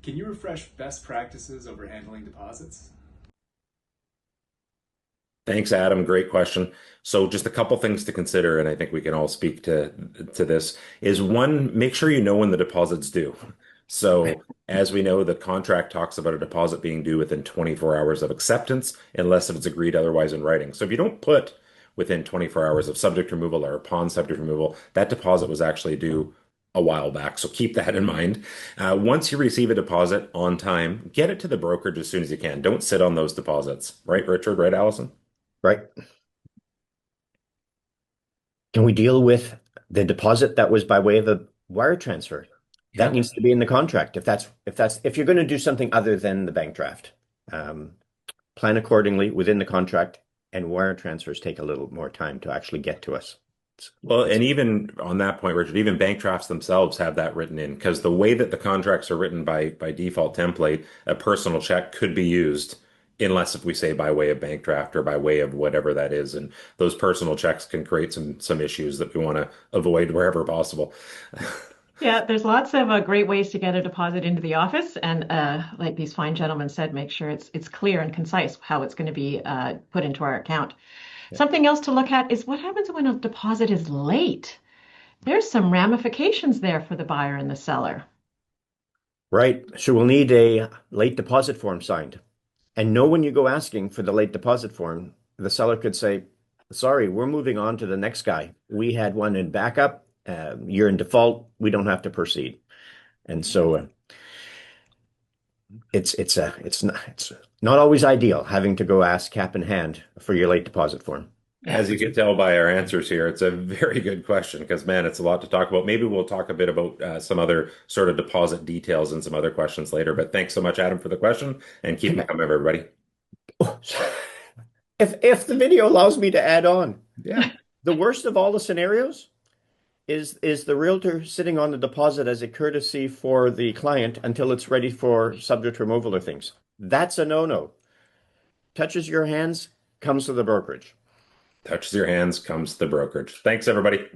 Can you refresh best practices over handling deposits? Thanks, Adam. Great question. So just a couple things to consider, and I think we can all speak to this, is one, make sure you know when the deposit's due. So as we know, the contract talks about a deposit being due within 24 hours of acceptance, unless it's agreed otherwise in writing. So if you don't put within 24 hours of subject removal or upon subject removal, that deposit was actually due a while back. So keep that in mind. Once you receive a deposit on time, get it to the brokerage as soon as you can. Don't sit on those deposits. Right, Richard? Right, Allison? Right. Can we deal with the deposit that was by way of a wire transfer? That Yeah. needs to be in the contract. If you're going to do something other than the bank draft, um, plan accordingly within the contract, and wire transfers take a little more time to actually get to us. Well, It's and even on that point, Richard, even bank drafts themselves have that written in because the way that the contracts are written by default template, a personal check could be used unless if we say by way of bank draft or by way of whatever that is. And those personal checks can create some issues that we want to avoid wherever possible. Yeah, there's lots of great ways to get a deposit into the office, and like these fine gentlemen said, make sure it's clear and concise how it's going to be put into our account. Yeah. Something else to look at is what happens when a deposit is late. There's some ramifications there for the buyer and the seller. Right. So we'll need a late deposit form signed. And know when you go asking for the late deposit form, the seller could say, sorry, we're moving on to the next guy. We had one in backup. You're in default. We don't have to proceed. And so it's not always ideal having to go ask cap in hand for your late deposit form. Yeah. As you can tell by our answers here, it's a very good question because, man, it's a lot to talk about. Maybe we'll talk a bit about some other sort of deposit details and some other questions later. But thanks so much, Adam, for the question and keep them coming, everybody. If the video allows me to add on, Yeah. the worst of all the scenarios is the realtor sitting on the deposit as a courtesy for the client until it's ready for subject removal or things. That's a no-no. Touches your hands, comes to the brokerage. Touches your hands, comes the brokerage. Thanks, everybody.